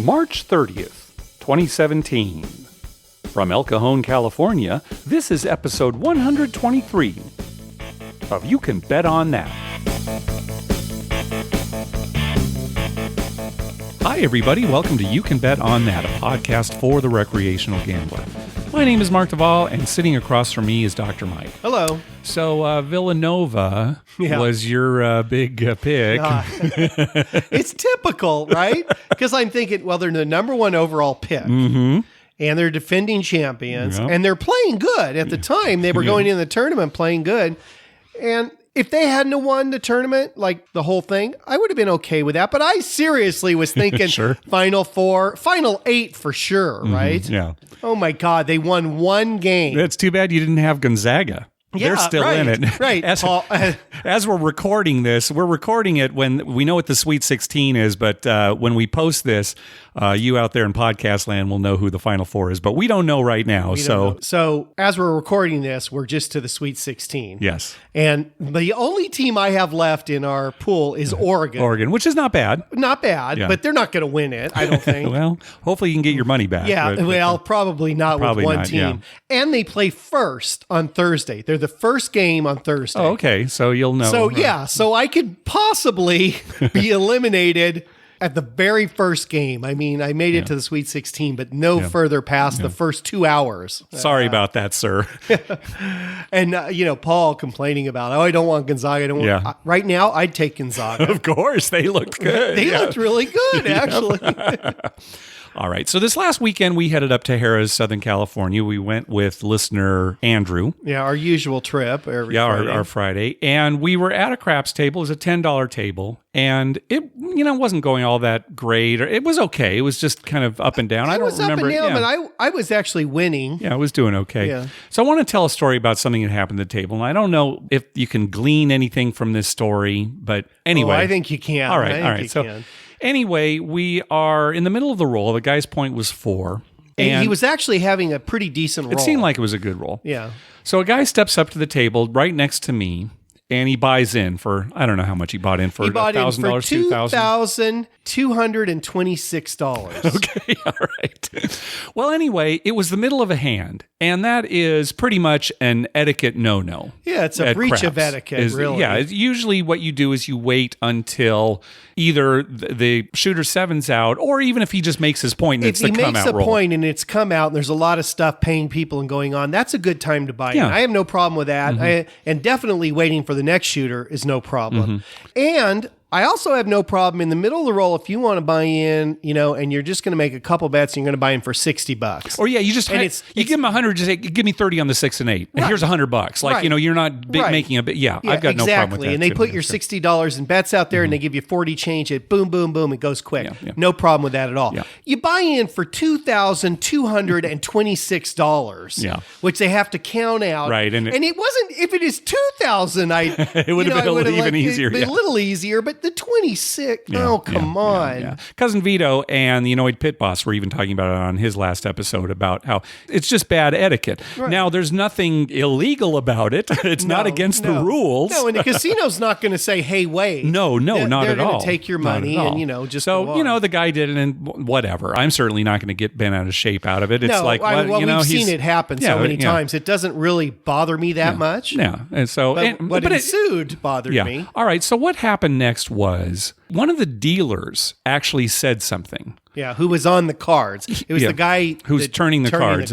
March 30th, 2017. From El Cajon, California, this is episode 123 of You Can Bet On That. Hi, everybody. Welcome to You Can Bet On That, a podcast for the recreational gambler. My name is Mark Duvall, and sitting across from me is Dr. Mike. Hello. So, Villanova was your big pick. It's typical, right? Because I'm thinking, well, they're the number one overall pick. Mm-hmm. And they're defending champions. Yep. And they're playing good. At the time, they were going in the tournament playing good. And if they hadn't won the tournament, like the whole thing, I would have been okay with that. But I seriously was thinking Final Four, Final Eight for sure, right? Yeah. Oh, my God. They won one game. It's too bad you didn't have Gonzaga. Yeah, they're still in it. Right. As we're recording this, we're recording it when we know what the Sweet 16 is, but when we post this, you out there in podcast land will know who the Final Four is, but we don't know right now. So as we're recording this, we're just to the Sweet 16. Yes. And the only team I have left in our pool is Oregon. Oregon, which is not bad. Not bad, but they're not going to win it, I don't think. Well, hopefully you can get your money back. Yeah, probably not with one team. Yeah. And they play first on Thursday. They're the first game on Thursday. Oh, okay. So you'll know. So I could possibly be eliminated at the very first game. I mean, I made it to the Sweet 16, but no further past the first 2 hours. Sorry about that, sir. And, Paul complaining about, I don't want Gonzaga. I don't want, right now, I'd take Gonzaga. Of course. They looked good. They looked really good, actually. All right. So this last weekend, we headed up to Harrah's, Southern California. We went with listener Andrew. Yeah, our usual trip every Friday. Our Friday. And we were at a craps table. It was a $10 table. And it, wasn't going all that great. It was okay. It was just kind of up and down. I don't remember. It was up and down, but I was actually winning. Yeah, I was doing okay. Yeah. So I want to tell a story about something that happened at the table. And I don't know if you can glean anything from this story, but anyway. I think you can. All right. So anyway, we are in the middle of the roll. The guy's point was 4. And he was actually having a pretty decent roll. It seemed like it was a good roll. Yeah. So a guy steps up to the table right next to me, and he buys in for, I don't know how much he bought in for. He bought in for $2,226. Okay, all right. Well, anyway, it was the middle of a hand, and that is pretty much an etiquette no-no. Yeah, it's a breach of etiquette, really. Yeah, usually what you do is you wait until either the shooter seven's out, or even if he just makes his point and it's the come out roll. If he makes a point and it's come out and there's a lot of stuff paying people and going on, that's a good time to buy in. I have no problem with that. Mm-hmm. And definitely waiting for the next shooter is no problem. Mm-hmm. And I also have no problem in the middle of the roll if you want to buy in, and you're just going to make a couple bets and you're going to buy in for $60. Or you just you give them 100, just say, give me 30 on the 6 and 8. And here's $100. Like you're not making a bit. Yeah, I've got no problem with that. And they put your $60 in bets out there, and they give you 40 change. It boom, boom, boom. It goes quick. Yeah. No problem with that at all. Yeah. You buy in for $2,226. Which they have to count out. Right, and it wasn't. If it is $2,000, it would have been even easier. A little easier, but the 26. Come on. Yeah. Cousin Vito and the Annoyed Pit Boss were even talking about it on his last episode about how it's just bad etiquette. Right. Now, there's nothing illegal about it. It's not against the rules. No, and the casino's not going to say, hey, wait. No, not at all. They're going to take your money and, just go on. The guy did it and whatever. I'm certainly not going to get bent out of shape out of it. It's we've seen it happen so many times. It doesn't really bother me that much. Yeah. And so, but what ensued bothered me. All right. So what happened next was one of the dealers actually said something. Yeah, who was on the cards. It was the guy who's turning the cards.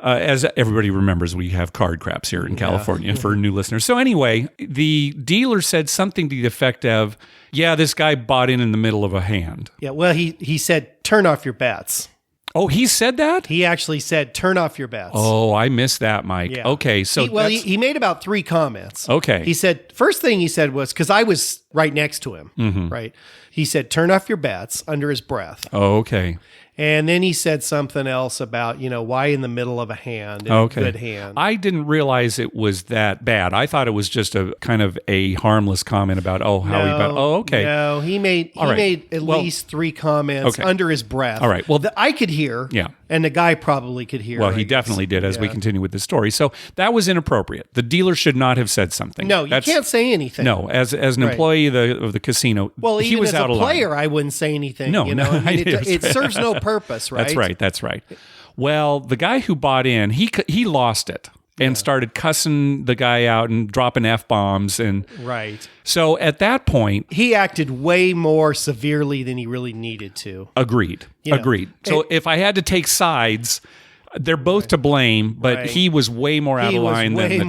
As everybody remembers, we have card craps here in California for new listeners. So anyway, the dealer said something to the effect of, this guy bought in the middle of a hand. Yeah, well, he said, turn off your bets. Oh, he said that? He actually said, turn off your bets. Oh, I missed that, Mike. Yeah. Okay, so he made about 3 comments. Okay. He said, first thing he said was, because I was right next to him, right? He said, turn off your bets under his breath. Oh, okay. And then he said something else about, why in the middle of a hand, a good hand. I didn't realize it was that bad. I thought it was just a kind of a harmless comment about, okay. No, he made at least 3 comments under his breath. All right. Well, that I could hear. Yeah. And the guy probably could hear. Well, he definitely did as we continue with the story. So that was inappropriate. The dealer should not have said something. No, you can't say anything. No, as an employee of the casino, well, he was even out as of a player, line. I wouldn't say anything. No, you know? no, I mean, it serves no purpose, right? That's right. Well, the guy who bought in, he lost it and started cussing the guy out and dropping F-bombs. And right. So at that point, he acted way more severely than he really needed to. Agreed. So if I had to take sides, they're both to blame, but he was way more out of line than the dealer.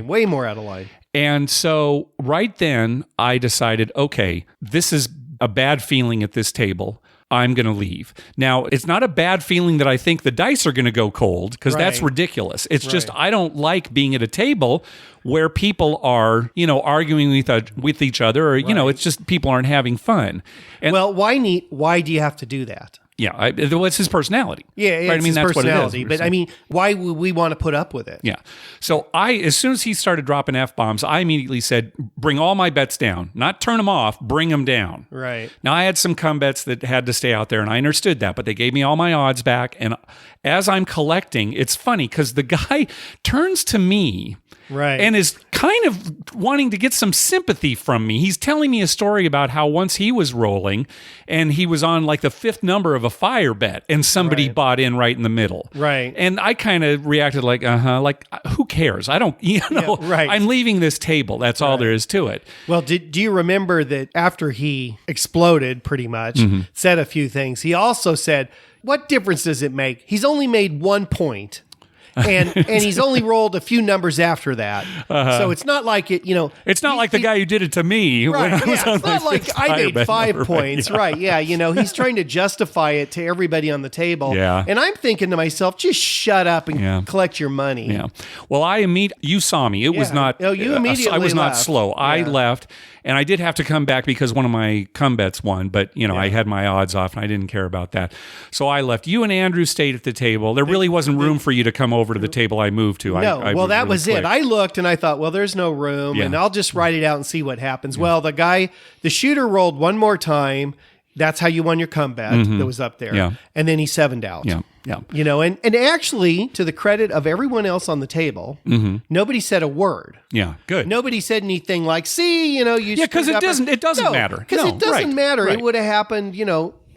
Way more out of line. And so right then I decided, okay, this is a bad feeling at this table. I'm going to leave. Now, it's not a bad feeling that I think the dice are going to go cold, because that's ridiculous. It's just I don't like being at a table where people are, arguing with each other, or, it's just people aren't having fun. And, well, why do you have to do that? Yeah, it's his personality. Yeah, right? It's his personality. But I mean, why would we want to put up with it? Yeah. So as soon as he started dropping F-bombs, I immediately said, bring all my bets down. Not turn them off, bring them down. Right. Now, I had some cum bets that had to stay out there, and I understood that, but they gave me all my odds back. And as I'm collecting, it's funny because the guy turns to me and is kind of wanting to get some sympathy from me. He's telling me a story about how once he was rolling and he was on like the fifth number of a fire bet and somebody bought in right in the middle. Right. And I kind of reacted like, like who cares? I don't, I'm leaving this table. That's all there is to it. Well, do you remember that after he exploded pretty much, said a few things, he also said, what difference does it make? He's only made 1 point. and he's only rolled a few numbers after that. So it's not like it, It's not like the guy who did it to me when I was on it's not like I made 5 points. Right. Yeah. He's trying to justify it to everybody on the table. Yeah. And I'm thinking to myself, just shut up and collect your money. Yeah. Well, you saw me. It was not, you immediately I was not left. slow. I left. And I did have to come back because one of my cum bets won, but I had my odds off and I didn't care about that. So I left. You and Andrew stayed at the table. There really wasn't room for you to come over to the table I moved to. No, that was it. I looked and I thought, well, there's no room and I'll just write it out and see what happens. Well, the shooter rolled one more time. That's how you won your cum bet that was up there. Yeah. And then he 7'd out. Yeah. And actually, to the credit of everyone else on the table, nobody said a word. Yeah, good. Nobody said anything like, see, because it doesn't matter. Because it doesn't matter. Right. It would have happened,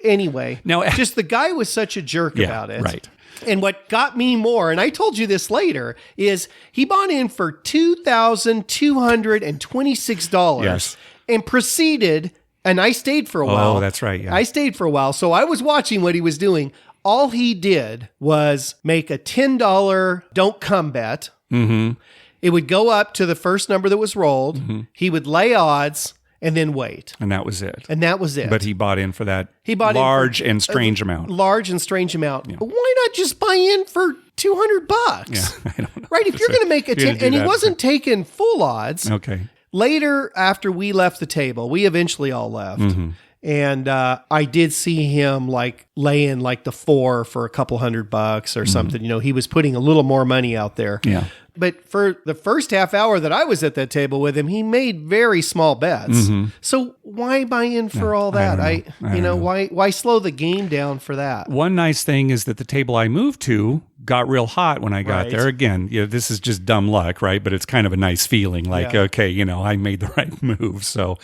anyway. Now, just the guy was such a jerk about it. Right. And what got me more, and I told you this later, is he bought in for $2,226 and proceeded, and I stayed for a while. Oh, that's right. Yeah. I stayed for a while. So I was watching what he was doing. All he did was make a $10 don't come bet. Mm-hmm. It would go up to the first number that was rolled. Mm-hmm. He would lay odds and then wait. And that was it. But he bought in for that large and strange amount. Large and strange amount. Yeah. Why not just buy in for $200? Yeah, I don't know. Right? If you're going to make a 10, and he wasn't taking full odds. Okay. Later, after we left the table, we eventually all left. Mm-hmm. And I did see him like lay in like the 4 for a couple $100 or something. He was putting a little more money out there. Yeah. But for the first half hour that I was at that table with him, he made very small bets. Mm-hmm. So why buy in for all that? Why slow the game down for that? One nice thing is that the table I moved to got real hot when I got there. Again, this is just dumb luck, right? But it's kind of a nice feeling like, okay, I made the right move. So,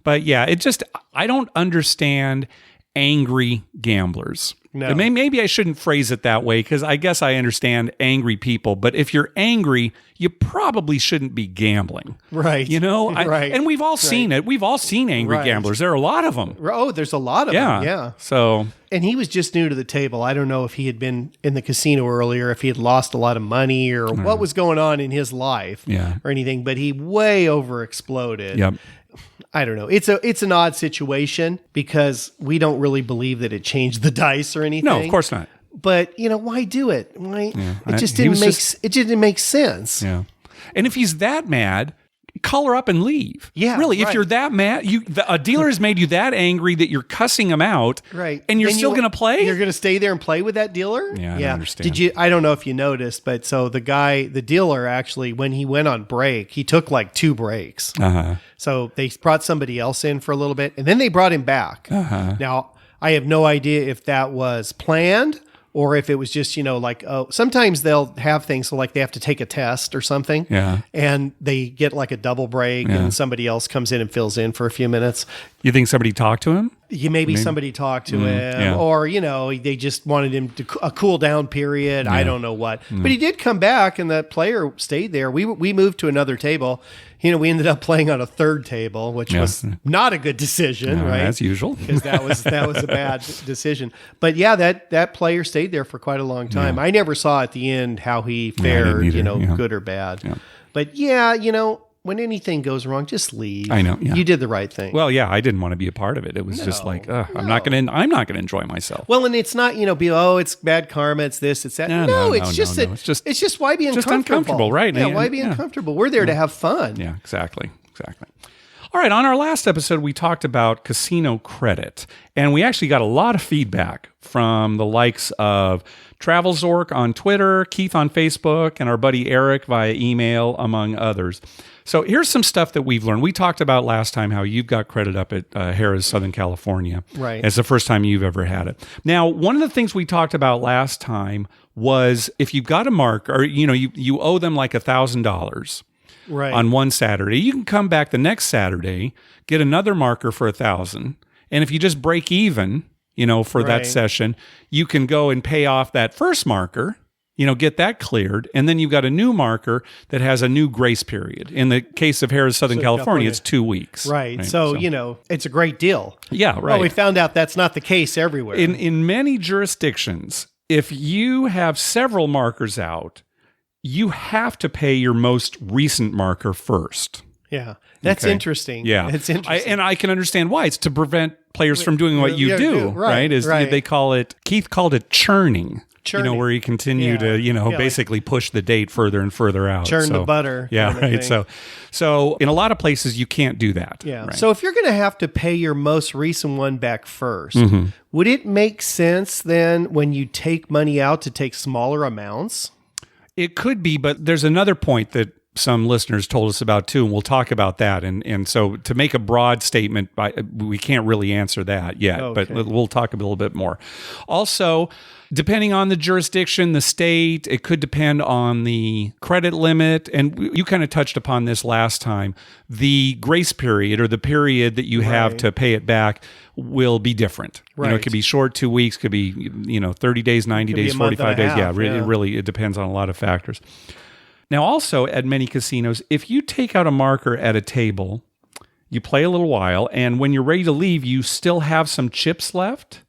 but I don't understand angry gamblers. No. Maybe I shouldn't phrase it that way because I guess I understand angry people. But if you're angry, you probably shouldn't be gambling. Right. Right. And we've all seen it. We've all seen angry gamblers. There are a lot of them. Oh, there's a lot of them. Yeah. So. And he was just new to the table. I don't know if he had been in the casino earlier, if he had lost a lot of money or what was going on in his life or anything. But he way over exploded. Yep. I don't know. It's an odd situation because we don't really believe that it changed the dice or anything. No, of course not. But why do it? Why? Yeah. It just didn't make sense. Yeah. And if he's that mad, color up and leave. Yeah. Really, if you're that mad, a dealer has made you that angry that you're cussing him out. Right. And you're still going to play? You're going to stay there and play with that dealer? Yeah, I understand. I don't know if you noticed, but so the dealer actually, when he went on break, he took like 2 breaks. Uh-huh. So they brought somebody else in for a little bit and then they brought him back. Uh-huh. Now, I have no idea if that was planned or if it was just, like, oh, sometimes they'll have things so like they have to take a test or something. Yeah. And they get like a double break and somebody else comes in and fills in for a few minutes. You think somebody talked to him? Maybe somebody talked to him, or, they just wanted him to a cool down period. I don't know what. But he did come back and that player stayed there. We moved to another table. We ended up playing on a third table, which was not a good decision, right? As usual. Because that was a bad decision. But yeah, that player stayed there for quite a long time. I never saw at the end how he fared, good or bad. Yeah. But when anything goes wrong, just leave. I know. Yeah. You did the right thing. Well, yeah, I didn't want to be a part of it. It was just like, I'm not going to enjoy myself. Well, and it's not, it's bad karma, it's this, it's that. It's just why be uncomfortable? Just uncomfortable, right? Yeah, why be uncomfortable? We're there to have fun. Yeah, exactly. All right, on our last episode, we talked about casino credit, and we actually got a lot of feedback from the likes of TravelZork on Twitter, Keith on Facebook, and our buddy Eric via email, among others. So here's some stuff that we've learned. We talked about last time how you've got credit up at Harrah's Southern California. Right. It's the first time you've ever had it. Now, one of the things we talked about last time was if you've got a mark, or you owe them like $1,000 on one Saturday, you can come back the next Saturday, get another marker for $1,000, and if you just break even, for that session, you can go and pay off that first marker. Get that cleared, and then you've got a new marker that has a new grace period. In the case of Harrah's Southern California, it's 2 weeks. Right. So, it's a great deal. Yeah, right. Well, we found out that's not the case everywhere. In many jurisdictions, if you have several markers out, you have to pay your most recent marker first. Yeah. That's interesting. Yeah. It's interesting. I can understand why. It's to prevent players from doing what you do, right? They call it, Keith called it churning. Where you continue to, basically push the date further and further out. Churn the butter. Yeah, right. So in a lot of places, you can't do that. Yeah. Right? So if you're going to have to pay your most recent one back first, would it make sense then when you take money out to take smaller amounts? It could be, but there's another point that some listeners told us about too, and we'll talk about that. And so to make a broad statement, we can't really answer that yet, but we'll talk a little bit more. Also, depending on the jurisdiction, the state, it could depend on the credit limit. And you kind of touched upon this last time. The grace period, or the period that you have to pay it back, will be different. Right. It could be short, 2 weeks, could be 30 days, 90 days, 45 days. It depends on a lot of factors. Now, also at many casinos, if you take out a marker at a table, you play a little while, and when you're ready to leave, you still have some chips left,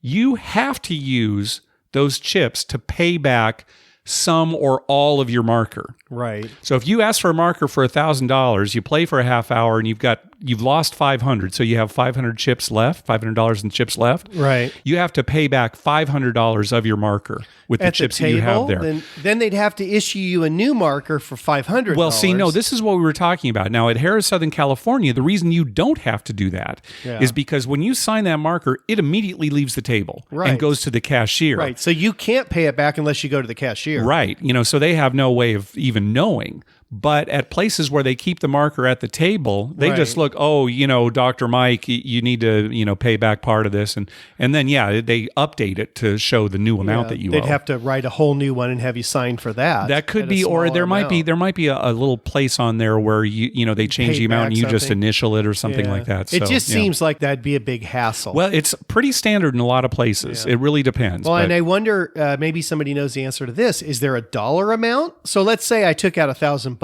you have to use those chips to pay back some or all of your marker. Right. So if you ask for a marker for $1,000, you play for a half hour and you've lost 500. So you have 500 chips left, $500 in chips left. Right. You have to pay back $500 of your marker with the chips that you have there. Then they'd have to issue you a new marker for $500. Well, see, no, this is what we were talking about. Now at Harrah's Southern California, the reason you don't have to do that is because when you sign that marker, it immediately leaves the table and goes to the cashier. Right. So you can't pay it back unless you go to the cashier. Right. So they have no way of even knowing. But at places where they keep the marker at the table, they just look, Dr. Mike, you need to, pay back part of this. And then, they update it to show the new amount that you owe. They'd have to write a whole new one and have you sign for that. That could be, or there might be a little place on there where they change the amount and you just initial it or something like that. It just seems like that'd be a big hassle. Well, it's pretty standard in a lot of places. It really depends. Well, and I wonder, maybe somebody knows the answer to this. Is there a dollar amount? So let's say I took out $1,000.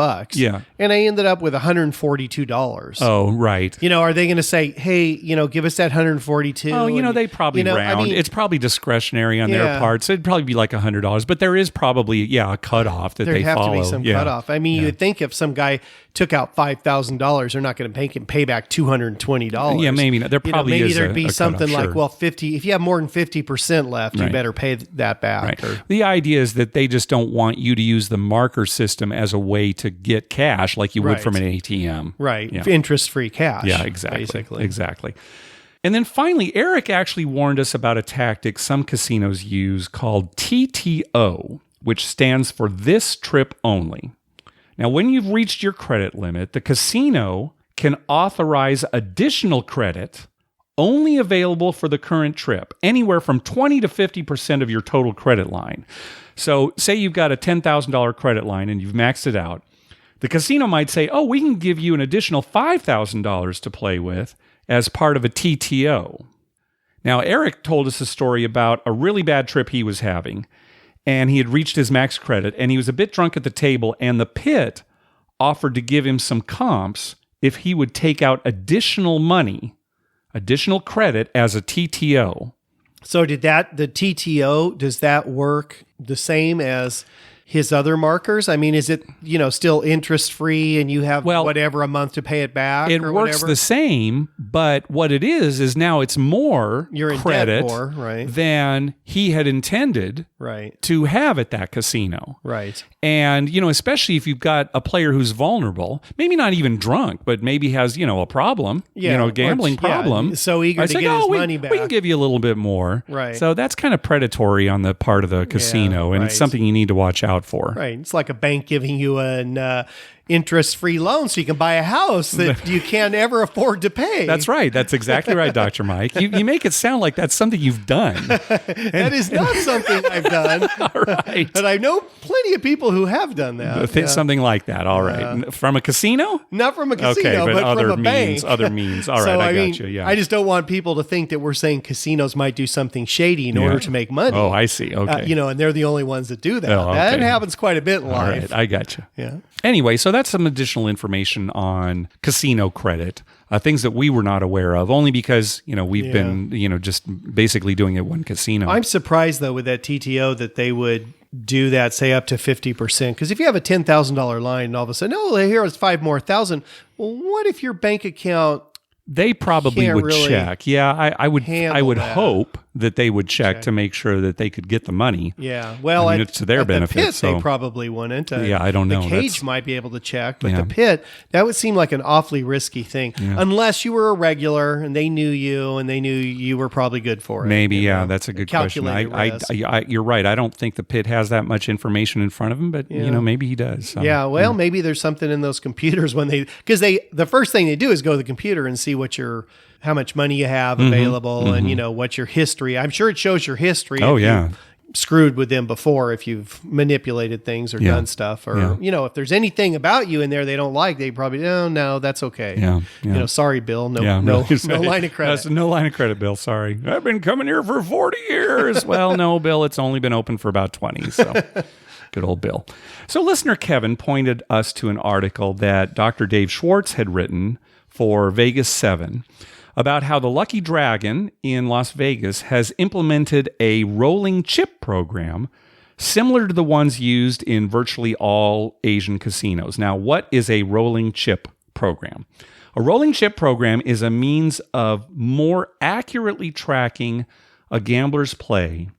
And I ended up with $142. Oh, right. Are they going to say, hey, give us that $142? Oh, they probably round. It's probably discretionary on their part. So it'd probably be like $100. But there is probably, a cutoff that they follow. There'd have to be some cutoff. I mean, you'd think if some guy took out $5,000, they're not going to pay back $220. Yeah, maybe not. There probably maybe is there'd be something cutoff, like, well, 50. If you have more than 50% left, you better pay that back. Right. The idea is that they just don't want you to use the marker system as a way to get cash like you would from an ATM. Right. Yeah. Interest-free cash. Yeah, exactly. Basically. Exactly. And then finally, Eric actually warned us about a tactic some casinos use called TTO, which stands for this trip only. Now, when you've reached your credit limit, the casino can authorize additional credit only available for the current trip, anywhere from 20 to 50% of your total credit line. So say you've got a $10,000 credit line and you've maxed it out. The casino might say, oh, we can give you an additional $5,000 to play with as part of a TTO. Now, Eric told us a story about a really bad trip he was having, and he had reached his max credit, and he was a bit drunk at the table, and the pit offered to give him some comps if he would take out additional money, additional credit as a TTO. So the TTO, does that work the same as his other markers? I mean, is it, still interest free and you have whatever a month to pay it back? It works the same, but what it is now it's more credit than he had intended to have at that casino. Right. And, especially if you've got a player who's vulnerable, maybe not even drunk, but maybe has, a problem, a gambling problem. Yeah, so eager to get his money back. We can give you a little bit more. Right. So that's kind of predatory on the part of the casino, and it's something you need to watch out for. Right. It's like a bank giving you an interest-free loan so you can buy a house that you can't ever afford to pay. That's right. That's exactly right, Dr. Mike. You make it sound like that's something you've done. That is not something I've done. All right. But I know plenty of people who have done that. Something like that. All right. From a casino? Not from a casino, but other from a bank. Other means. All right, I got you. Yeah. I just don't want people to think that we're saying casinos might do something shady in order to make money. Oh, I see. Okay. And they're the only ones that do that. Oh, okay. That happens quite a bit in life. All right, I got you. Yeah. Anyway, so that's some additional information on casino credit, things that we were not aware of, only because, we've been, just basically doing it one casino. I'm surprised, though, with that TTO that they would do that, say up to 50%. Because if you have a $10,000 line and all of a sudden, here's $5,000 more. Well, what if your bank account... They probably would check. Yeah, I would that. hope that they would check to make sure that they could get the money. Yeah, well, it's to their benefit. The pit, they probably wouldn't. I don't know. The cage might be able to check, but the pit, that would seem like an awfully risky thing. Yeah. Unless you were a regular and they knew you and they knew you were probably good for it. Maybe, that's a good question. You're right. I don't think the pit has that much information in front of him, but maybe he does. So, maybe there's something in those computers because the first thing they do is go to the computer and see how much money you have available and what your history. I'm sure it shows your history. Oh, yeah. Screwed with them before if you've manipulated things or done stuff or if there's anything about you in there they don't like, they probably no, that's okay. Sorry, Bill, no line of credit. That's no line of credit, Bill. Sorry, I've been coming here for 40 years. Well, no, Bill, it's only been open for about 20. So good old Bill. So listener Kevin pointed us to an article that Dr. Dave Schwartz had written for Vegas 7 about how the Lucky Dragon in Las Vegas has implemented a rolling chip program similar to the ones used in virtually all Asian casinos. Now, what is a rolling chip program? A rolling chip program is a means of more accurately tracking a gambler's play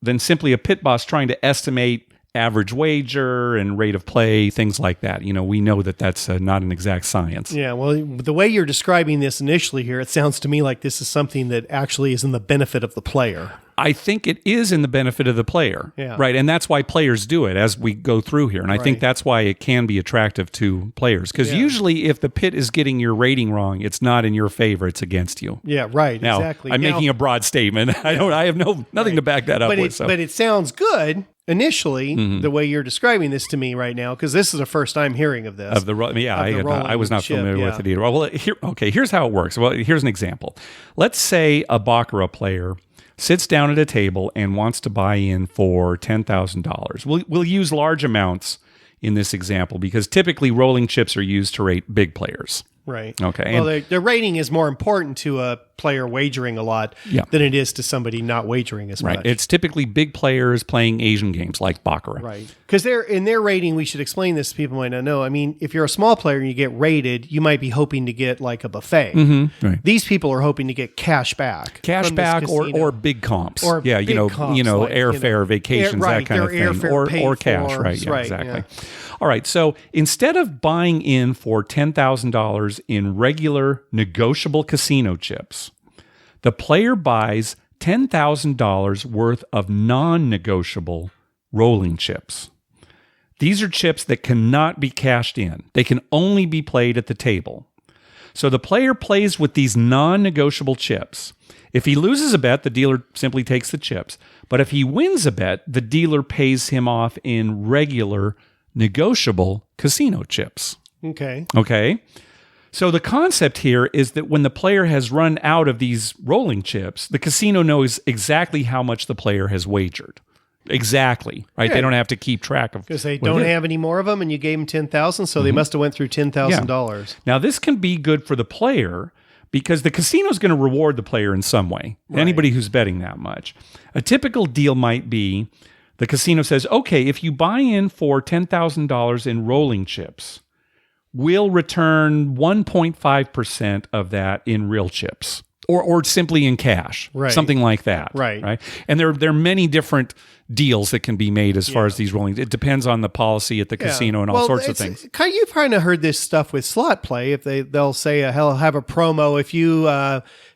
than simply a pit boss trying to estimate average wager and rate of play, things like that. We know that that's not an exact science. Yeah, well, the way you're describing this initially here, it sounds to me like this is something that actually is in the benefit of the player. I think it is in the benefit of the player, right? And that's why players do it as we go through here. And I think that's why it can be attractive to players. Because usually if the pit is getting your rating wrong, it's not in your favor, it's against you. Yeah, right, now, exactly. I'm making a broad statement. I have nothing to back that up with. But it sounds good initially, the way you're describing this to me right now, because this is the first I'm hearing of this. I was not familiar with it either. Well, here's how it works. Well, here's an example. Let's say a baccarat player sits down at a table and wants to buy in for $10,000. We'll use large amounts in this example because typically rolling chips are used to rate big players. Right. Okay. Well, the rating is more important to a player wagering a lot than it is to somebody not wagering as much. Right. It's typically big players playing Asian games like baccarat. Right. Because in their rating, we should explain this. People might not know. I mean, if you're a small player and you get rated, you might be hoping to get like a buffet. Mm-hmm. Right. These people are hoping to get cash back. Or big comps. Or big comps, airfare, vacations, that kind of thing. Or cash. Right. Yeah, exactly. Yeah. All right. So instead of buying in for $10,000 in regular negotiable casino chips, the player buys $10,000 worth of non-negotiable rolling chips. These are chips that cannot be cashed in. They can only be played at the table. So the player plays with these non-negotiable chips. If he loses a bet, the dealer simply takes the chips. But if he wins a bet, the dealer pays him off in regular negotiable casino chips. Okay. Okay? So the concept here is that when the player has run out of these rolling chips, the casino knows exactly how much the player has wagered. Exactly, right? Yeah. They don't have to keep track of Because they don't have any more of them, and you gave them 10,000, so they must have went through $10,000. Now, this can be good for the player because the casino is going to reward the player in some way. Right. Anybody who's betting that much. A typical deal might be the casino says, okay, if you buy in for $10,000 in rolling chips, we'll return 1.5% of that in real chips. Or simply in cash, right. Something like that. Right. And there are many different deals that can be made as far as these rollings. It depends on the policy at the casino and all sorts of things. You've kind of heard this stuff with slot play. If they'll say, "He'll have a promo. If you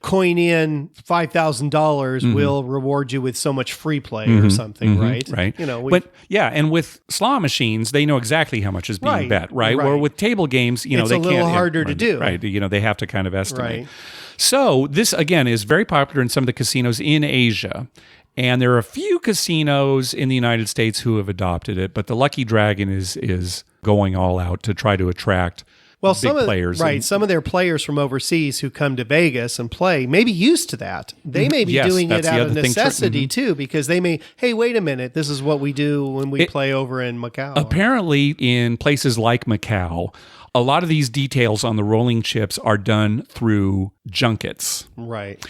coin in $5,000, we'll reward you with so much free play or something." Right. Right. And with slot machines, they know exactly how much is being bet. Right. Or with table games, it's they a little harder to do. Right. They have to kind of estimate. Right. So this, again, is very popular in some of the casinos in Asia. And there are a few casinos in the United States who have adopted it, but the Lucky Dragon is going all out to try to attract big players. Right. Some of their players from overseas who come to Vegas and play may be used to that. They may be doing it out of necessity too, because they may, hey, wait a minute, this is what we do when we play over in Macau. Apparently, in places like Macau, a lot of these details on the rolling chips are done through junkets. Right.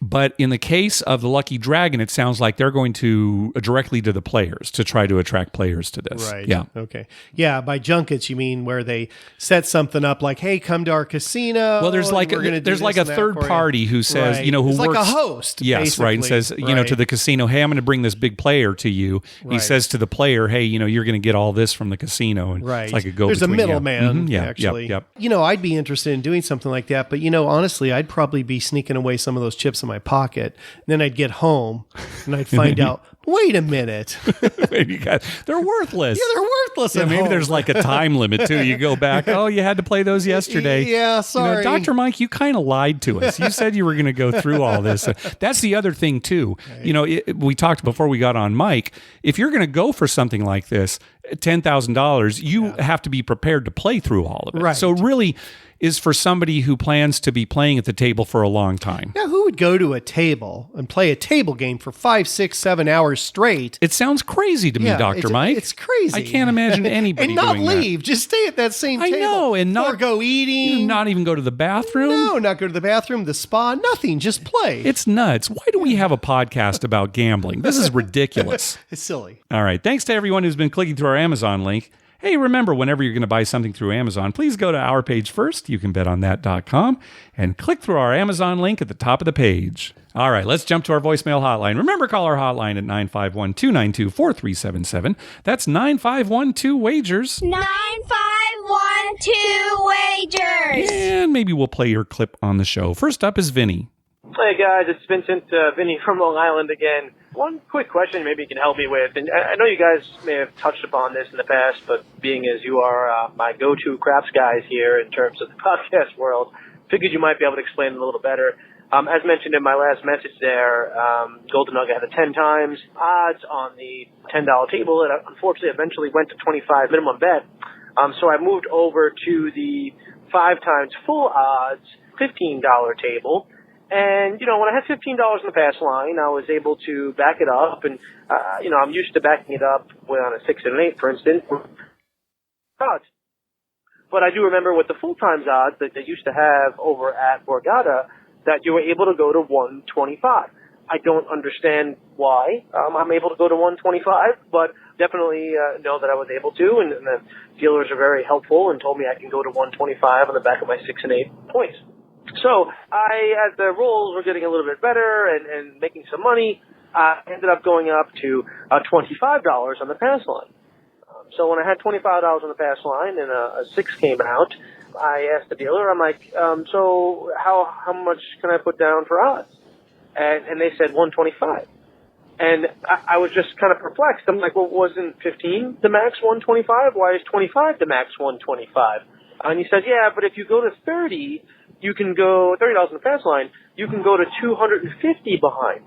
But in the case of the Lucky Dragon, it sounds like they're going to directly to the players to try to attract players to this. Right. Yeah. Okay. Yeah. By junkets, you mean where they set something up like, "Hey, come to our casino." Well, there's like a third party who says, right. who it's works like a host. Yes, basically. right, and says, to the casino, "Hey, I'm going to bring this big player to you." Right. He says to the player, "Hey, you're going to get all this from the casino," and it's like a go. There's a middleman. Actually. Yep. I'd be interested in doing something like that, but honestly, I'd probably be sneaking away some of those chips in my pocket. Then I'd get home and I'd find out, wait a minute. They're worthless. Yeah, they're worthless. Maybe there's like a time limit too. You go back, you had to play those yesterday. Yeah, sorry. Dr. Mike, you kind of lied to us. You said you were going to go through all this. That's the other thing too. Right. We talked before we got on mic. If you're going to go for something like this, $10,000, you have to be prepared to play through all of it. Right. So really is for somebody who plans to be playing at the table for a long time. Now, who would go to a table and play a table game for 5, 6, 7 hours straight? It sounds crazy to me, Dr. Mike. It's crazy. I can't imagine anybody and not doing leave. That. Just stay at that same table. I know, and not go eating. Not even go to the bathroom. No, not go to the bathroom, the spa, nothing. Just play. It's nuts. Why do we have a podcast about gambling? This is ridiculous. It's silly. All right. Thanks to everyone who's been clicking through our Amazon link. Hey, remember, whenever you're going to buy something through Amazon, please go to our page first, youcanbetonthat.com, and click through our Amazon link at the top of the page. All right, let's jump to our voicemail hotline. Remember, call our hotline at 951-292-4377. That's 9512-WAGERS. 9512-WAGERS. And maybe we'll play your clip on the show. First up is Vinny. Hey, guys, it's Vincent, Vinny from Long Island again. One quick question maybe you can help me with, and I know you guys may have touched upon this in the past, but being as you are my go-to craps guys here in terms of the podcast world, figured you might be able to explain it a little better. As mentioned in my last message there, Golden Nugget had a 10 times odds on the $10 table. It unfortunately eventually went to 25 minimum bet. So I moved over to the 5 times full odds $15 table. And, when I had $15 in the pass line, I was able to back it up. And, I'm used to backing it up on a 6 and an 8, for instance. Odds. But I do remember with the full times odds that they used to have over at Borgata that you were able to go to 125. I don't understand why I'm able to go to 125, but definitely know that I was able to. And the dealers are very helpful and told me I can go to 125 on the back of my 6 and 8 points. So as the rolls were getting a little bit better and making some money, I ended up going up to $25 on the pass line. So when I had $25 on the pass line and a 6 came out, I asked the dealer, I'm like, so how much can I put down for odds? And they said 125. And I was just kind of perplexed. I'm like, well, wasn't 15 the max 125? Why is 25 the max 125? And he said, yeah, but if you go to 30, you can go $30 on the fast line, you can go to 250 behind.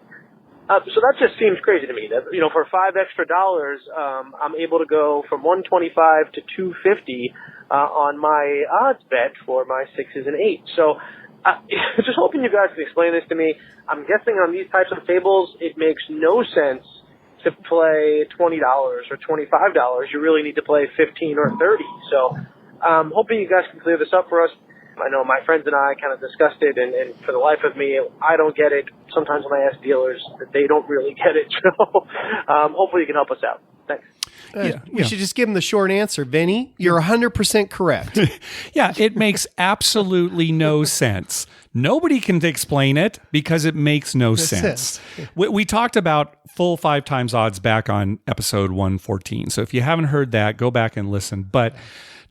So that just seems crazy to me. That, for $5 extra, I'm able to go from 125 to 250 on my odds bet for my 6s and 8s. So just hoping you guys can explain this to me. I'm guessing on these types of tables, it makes no sense to play $20 or $25. You really need to play 15 or 30. So hoping you guys can clear this up for us. I know my friends and I kind of discussed it, and for the life of me, I don't get it. Sometimes when I ask dealers, they don't really get it. So hopefully you can help us out. Thanks. We should just give him the short answer. Vinny, you're 100% correct. Yeah, it makes absolutely no sense. Nobody can explain it because it makes no sense. We talked about full 5 times odds back on episode 114. So if you haven't heard that, go back and listen. But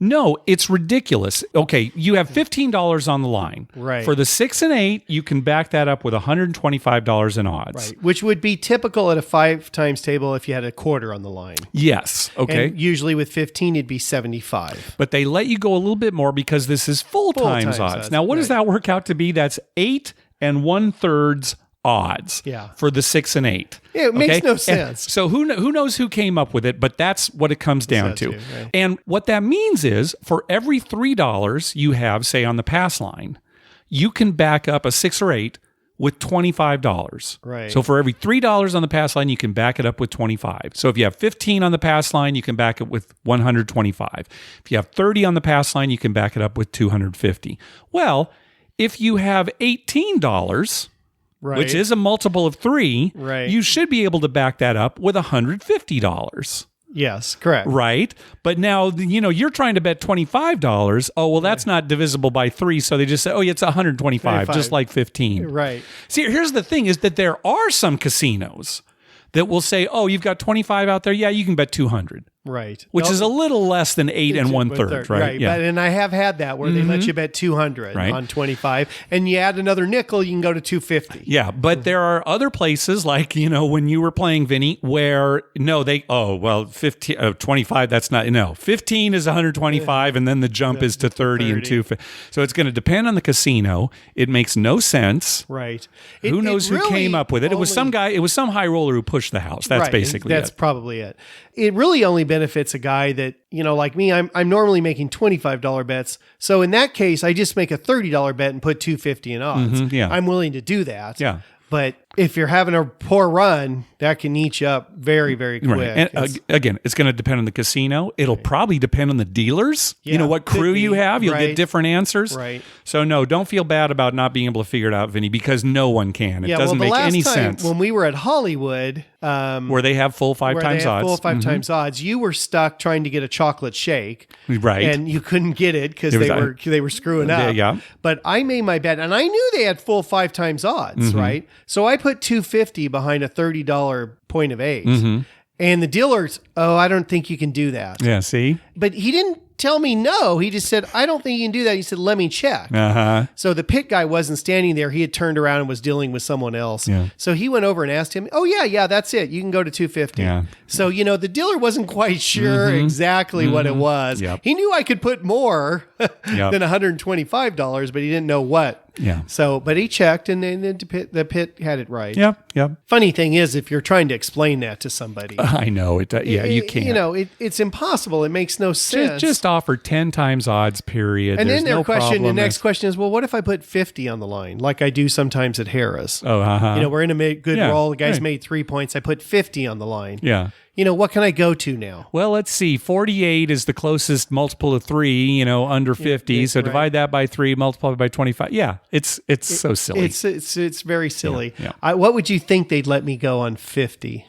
no, it's ridiculous. Okay, you have $15 on the line. Right. For the 6 and 8, you can back that up with $125 in odds. Right. Which would be typical at a 5 times table if you had a quarter on the line. Yes. Okay. And usually with 15, it'd be 75. But they let you go a little bit more because this is full times odds. Now, what does that work out to be? That's 8 1/3 odds for the 6 and 8. Yeah, it makes no sense. So who knows who came up with it, but that's what it comes down to. Right. And what that means is for every $3 you have, say, on the pass line, you can back up a 6 or 8 with $25. Right. So for every $3 on the pass line, you can back it up with 25. So if you have 15 on the pass line, you can back it with 125. If you have 30 on the pass line, you can back it up with 250. Well, if you have $18, which is a multiple of 3, you should be able to back that up with $150. Yes, correct. Right. But now, you're trying to bet $25. Oh, well, that's not divisible by 3. So they just say, it's 125, just like 15. Right. See, here's the thing is that there are some casinos that will say, you've got 25 out there. Yeah, you can bet 200. Right. Which is a little less than 8 1/3, right? Yeah. And I have had that where they let you bet 200 on 25, and you add another nickel, you can go to 250. Yeah, but there are other places like, when you were playing, Vinny, where 15, 25, that's not, 15 is 125, and then the jump is to 30 and 250. So it's going to depend on the casino. It makes no sense. Right. Who knows who came up with it? It was some guy, it was some high roller who pushed the house. That's basically That's probably it. It really only benefits a guy that, like me, I'm normally making $25 bets. So in that case, I just make a $30 bet and put $250 in odds. I'm willing to do that. Yeah. But if you're having a poor run, that can eat you up very, very quick. Right. And again, it's going to depend on the casino. It'll probably depend on the dealers. What crew you have. You'll get different answers. Right. So no, don't feel bad about not being able to figure it out, Vinny, because no one can. It doesn't make any sense. When we were at Hollywood, where they have full 5 times odds. Full 5 times odds. You were stuck trying to get a chocolate shake. Right. And you couldn't get it because they were screwing up. Yeah. But I made my bet, and I knew they had full 5 times odds, right? So I put $250 behind a $30 point of 8. And the dealers, I don't think you can do that. Yeah, see? But he didn't tell me no. He just said, I don't think you can do that. He said, let me check. So the pit guy wasn't standing there. He had turned around and was dealing with someone else. Yeah. So he went over and asked him, yeah, that's it. You can go to 250. Yeah. So, the dealer wasn't quite sure exactly what it was. Yep. He knew I could put more than $125, but he didn't know what. Yeah. So, but he checked, and then the pit had it right. Yep. Funny thing is, if you're trying to explain that to somebody, I know it. You can't. It's impossible. It makes no sense. Just offer 10 times odds. Period. And There's then the next question is, well, what if I put 50 on the line, like I do sometimes at Harris? Oh, we're in a good roll. The guy's made 3 points. I put 50 on the line. Yeah. What can I go to now? Well, let's see. 48 is the closest multiple of 3, under 50. So divide that by 3, multiply it by 25. Yeah, it's so silly. It's very silly. Yeah. What would you think they'd let me go on 50?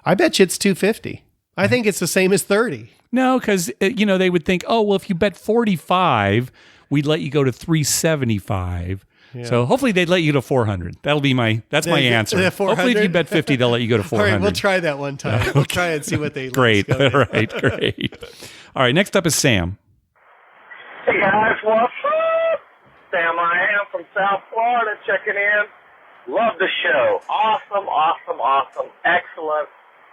I bet you it's 250. I think it's the same as 30. No, because, they would think, if you bet 45, we'd let you go to 375. Yeah. So hopefully they'd let you to 400. That's my answer. Hopefully if you bet 50, they'll let you go to 400. All right, we'll try that one time. Okay. We'll try and see what they Great. All right, great. All right, next up is Sam. Hey guys, what's up? Sam I am from South Florida checking in. Love the show. Awesome. Excellent.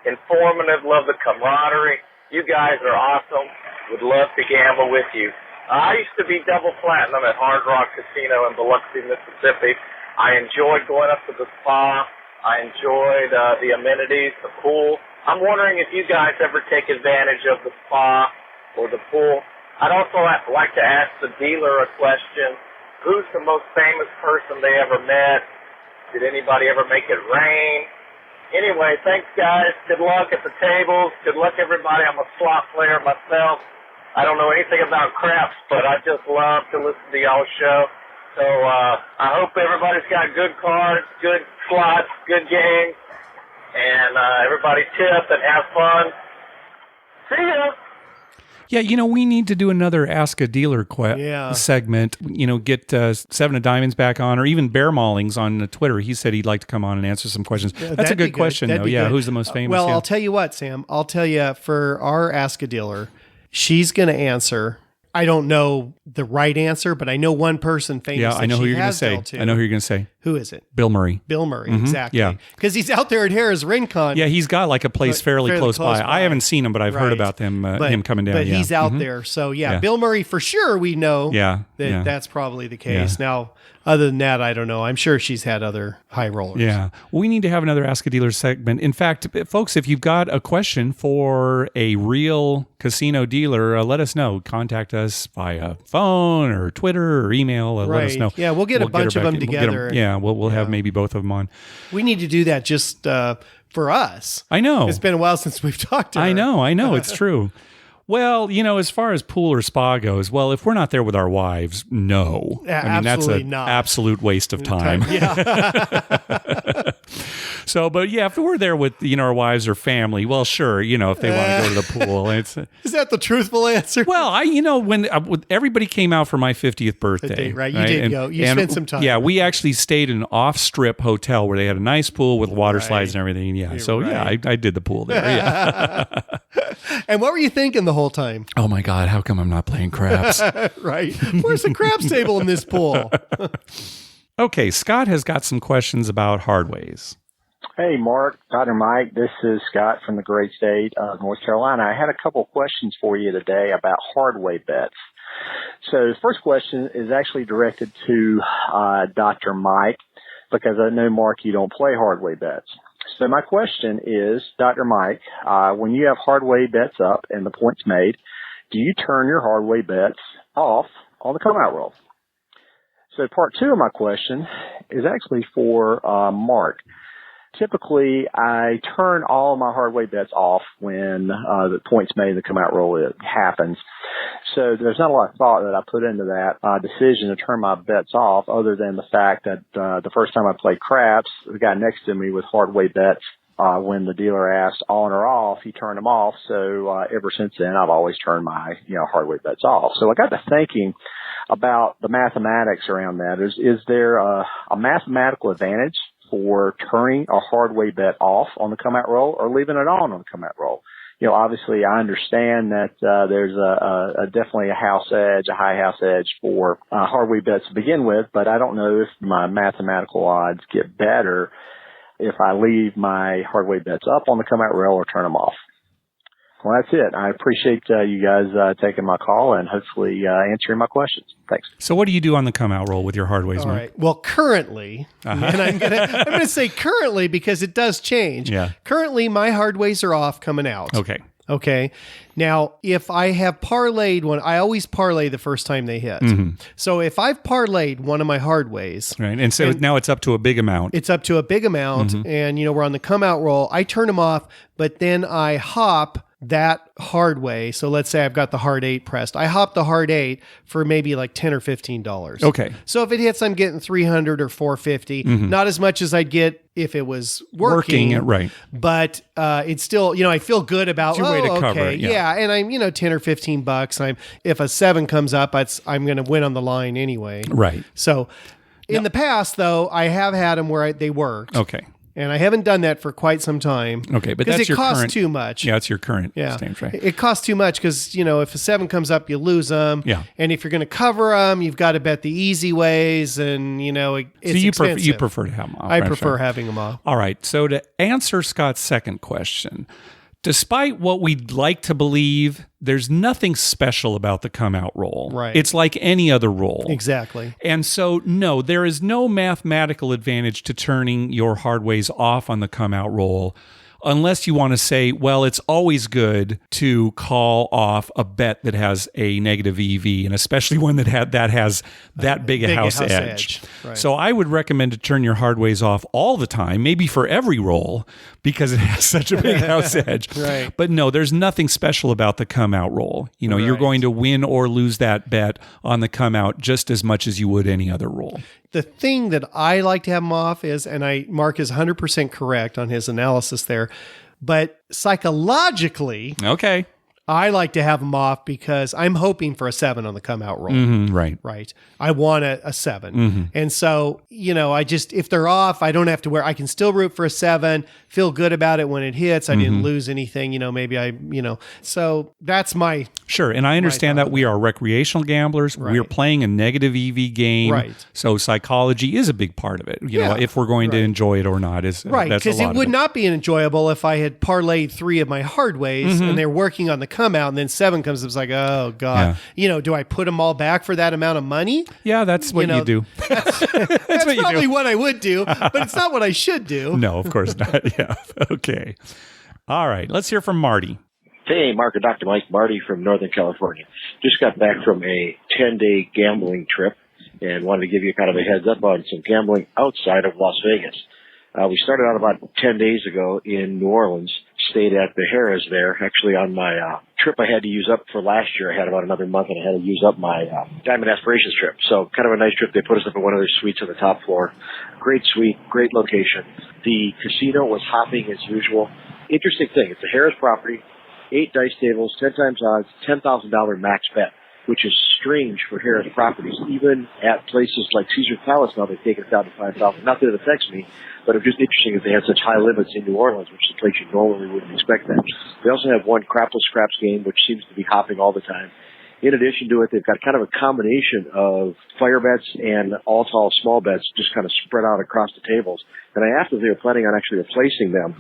Informative. Love the camaraderie. You guys are awesome. Would love to gamble with you. I used to be double platinum at Hard Rock Casino in Biloxi, Mississippi. I enjoyed going up to the spa. I enjoyed the amenities, the pool. I'm wondering if you guys ever take advantage of the spa or the pool. I'd also like to ask the dealer a question. Who's the most famous person they ever met? Did anybody ever make it rain? Anyway, thanks, guys. Good luck at the tables. Good luck, everybody. I'm a slot player myself. I don't know anything about craps, but I just love to listen to y'all's show. So I hope everybody's got good cards, good slots, good games. And everybody tip and have fun. See ya! Yeah, we need to do another Ask a Dealer segment. Get Seven of Diamonds back on, or even Bear Maulings on Twitter. He said he'd like to come on and answer some questions. That's a good question, though. Yeah, who's the most famous? Well, I'll tell you what, Sam. I'll tell you, for our Ask a Dealer, she's going to answer. I don't know the right answer, but I know one person famous. Yeah, I know who you're going to say. I know who you're going to say. Who is it? Bill Murray. Bill Murray, exactly. Yeah. Because he's out there at Harrah's Rincon. Yeah, he's got like a place fairly close by. I haven't seen him, but I've heard about him coming down. But he's out there. So, Bill Murray for sure, we know that's probably the case. Yeah. Now, other than that, I don't know. I'm sure she's had other high rollers. Yeah. We need to have another Ask a Dealer segment. In fact, folks, if you've got a question for a real casino dealer, let us know. Contact us via phone or Twitter or email. Let us know. Yeah, we'll get a bunch of them together. We'll have maybe both of them on. We need to do that just for us. I know. It's been a while since we've talked to her. I know. It's true. Well, as far as pool or spa goes, if we're not there with our wives, no. That's an absolute waste of time. Yeah. So, but if we're there with, our wives or family, well, sure, if they want to go to the pool. Is that the truthful answer? Well, when everybody came out for my 50th birthday. Right, you did go. You spent some time. Yeah, we actually stayed in an off-strip hotel where they had a nice pool with water slides and everything. Yeah, I did the pool there. Yeah. And what were you thinking the whole time? Oh my God, how come I'm not playing craps? Right. Where's the craps table in this pool? Okay, Scott has got some questions about hardways. Hey, Mark, Dr. Mike, this is Scott from the great state of North Carolina. I had a couple of questions for you today about hardway bets. So the first question is actually directed to Dr. Mike, because I know, Mark, you don't play hardway bets. So my question is, Dr. Mike, when you have hardway bets up and the points made, do you turn your hardway bets off on the come-out roll? So part two of my question is actually for Mark. Typically, I turn all my hardway bets off when the points made in the come-out roll happens. So there's not a lot of thought that I put into that decision to turn my bets off, other than the fact that the first time I played craps, the guy next to me with hardway bets, when the dealer asked on or off, he turned them off. So ever since then, I've always turned my hardway bets off. So I got to thinking about the mathematics around that. Is there a mathematical advantage for turning a hardway bet off on the come-out roll or leaving it on the come-out roll? Obviously I understand that there's a definitely a high house edge for hardway bets to begin with, but I don't know if my mathematical odds get better if I leave my hardway bets up on the come-out roll or turn them off. Well, that's it. I appreciate you guys taking my call and hopefully answering my questions. Thanks. So what do you do on the come-out roll with your hardways, Mark? All right. Well, currently, and I'm gonna say currently because it does change. Yeah. Currently, my hardways are off coming out. Okay. Now, if I have parlayed one, I always parlay the first time they hit. Mm-hmm. So if I've parlayed one of my hardways. Right. And so now it's up to a big amount. It's up to a big amount. Mm-hmm. And, we're on the come out roll. I turn them off, but then I hop that hardway. So let's say I've got the hard 8 pressed. I hop the hard 8 for maybe like $10 or $15. Okay. So if it hits, I'm getting $300 or $450. Mm-hmm. Not as much as I'd get if it was working. Right. But it's still, I feel good about, it's your way to cover it. Yeah. And I'm, $10 or $15. If a 7 comes up, I'm going to win on the line anyway. Right. So in the past, though, I have had them where they worked. Okay. And I haven't done that for quite some time. Okay, but that's your current. Because it costs too much. Yeah, it's your current yeah. stance, right? It costs too much because, if a 7 comes up, you lose them. Yeah. And if you're going to cover them, you've got to bet the easy ways. And, it's expensive. You prefer to have them off. I prefer having them off. All right. So to answer Scott's second question, despite what we'd like to believe, there's nothing special about the come out roll. Right. It's like any other roll. Exactly. And so, no, there is no mathematical advantage to turning your hard ways off on the come out roll, unless you want to say, well, it's always good to call off a bet that has a negative EV, and especially one that has that big a house edge. Right. So I would recommend to turn your hard ways off all the time, maybe for every roll, because it has such a big house edge. Right. But no, there's nothing special about the come out roll. You know, you're Right. going to win or lose that bet on the come out just as much as you would any other roll. The thing that I like to have them off is, and Mark is 100% correct on his analysis there, but psychologically, Okay. I like to have them off because I'm hoping for a 7 on the come out roll. Right. Right. I want a 7. And so, if they're off, I don't have to I can still root for a 7, feel good about it when it hits. I didn't lose anything, so that's my. Sure. And I understand that we are recreational gamblers. Right. We're playing a negative EV game. Right. So psychology is a big part of it. You know, if we're going to enjoy it or not is Right. that's a Because lot it would of not be enjoyable if I had parlayed 3 of my hard ways and they're working on the come out and then 7 comes up. It's like, oh God, do I put them all back for that amount of money? Yeah, that's what you do. That's what you probably do. what I would do, but it's not what I should do. No, of course not. Yeah. Okay. All right. Let's hear from Marty. Hey, Mark and Dr. Mike, Marty from Northern California. Just got back from a 10-day gambling trip and wanted to give you kind of a heads up on some gambling outside of Las Vegas. We started out about 10 days ago in New Orleans, stayed at the Harrah's there. Actually, on my trip I had to use up for last year, I had about another month and I had to use up my Diamond Aspirations trip. So kind of a nice trip. They put us up in one of their suites on the top floor. Great suite, great location. The casino was hopping as usual. Interesting thing, it's a Harrah's property, 8 dice tables, 10 times odds, $10,000 max bet, which is strange for Harrah's properties. Even at places like Caesars Palace now, they've taken it down to $5,000. Not that it affects me, but it was just interesting that they had such high limits in New Orleans, which is a place you normally wouldn't expect that. They also have one Crapless Craps game, which seems to be hopping all the time. In addition to it, they've got kind of a combination of fire bets and all tall small bets just kind of spread out across the tables. And I asked if they were planning on actually replacing them,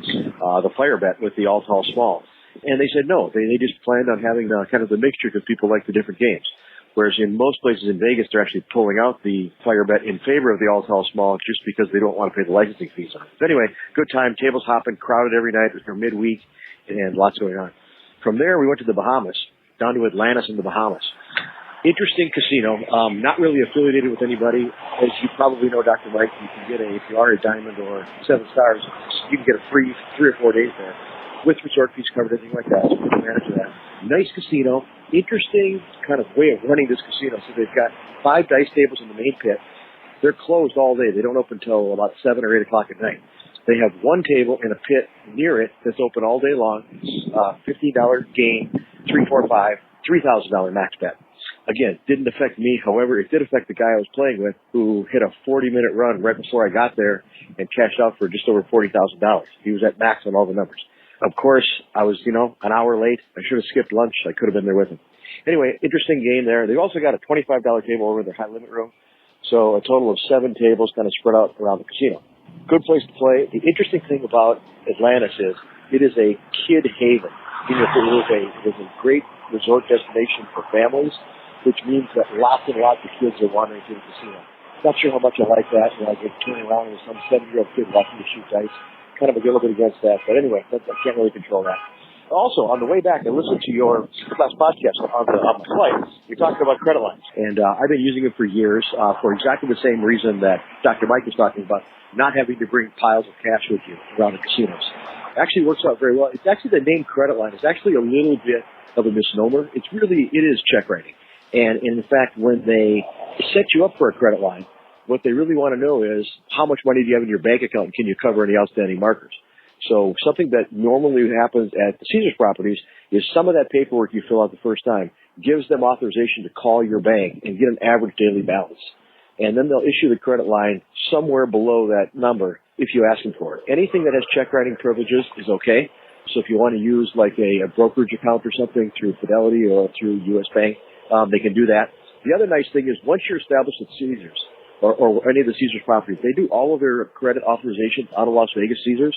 the fire bet with the all tall small. And they said no. They just planned on having kind of the mixture because people like the different games. Whereas in most places in Vegas, they're actually pulling out the fire bet in favor of the all tall small just because they don't want to pay the licensing fees on it. So anyway, good time, tables hopping, crowded every night. It was midweek and lots going on. From there, we went to the Bahamas, down to Atlantis in the Bahamas. Interesting casino, not really affiliated with anybody. As you probably know, Dr. Mike, you can get if you are a Diamond or 7 stars, you can get a free 3 or 4 days there with resort fees covered, everything like that. So we can manage that. Nice casino, interesting kind of way of running this casino. So they've got 5 dice tables in the main pit. They're closed all day. They don't open until about 7 or 8 o'clock at night. They have one table in a pit near it that's open all day long. $15 game, 3, 4, 5, $3,000 max bet. Again, didn't affect me. However, it did affect the guy I was playing with who hit a 40-minute run right before I got there and cashed out for just over $40,000. He was at max on all the numbers. Of course, I was, an hour late. I should have skipped lunch. I could have been there with him. Anyway, interesting game there. They've also got a $25 table over in their high limit room. So a total of 7 tables kind of spread out around the casino. Good place to play. The interesting thing about Atlantis is it is a kid haven. It is a great resort destination for families, which means that lots and lots of kids are wandering to the casino. Not sure how much I like that. I get turning around with some 7-year-old kid watching me shoot dice. Kind of a little bit against that. But anyway, I can't really control that. Also, on the way back, I listened to your last podcast on my flight. You're talking about credit lines. And I've been using them for years for exactly the same reason that Dr. Mike was talking about, not having to bring piles of cash with you around the casinos. It actually works out very well. It's actually the name credit line is actually a little bit of a misnomer. It is check writing. And in fact, when they set you up for a credit line, what they really want to know is how much money do you have in your bank account and can you cover any outstanding markers? So something that normally happens at the Caesars properties is some of that paperwork you fill out the first time gives them authorization to call your bank and get an average daily balance. And then they'll issue the credit line somewhere below that number if you ask them for it. Anything that has check writing privileges is okay. So if you want to use like a brokerage account or something through Fidelity or through U.S. Bank, they can do that. The other nice thing is once you're established at Caesars or any of the Caesars properties, they do all of their credit authorizations out of Las Vegas Caesars.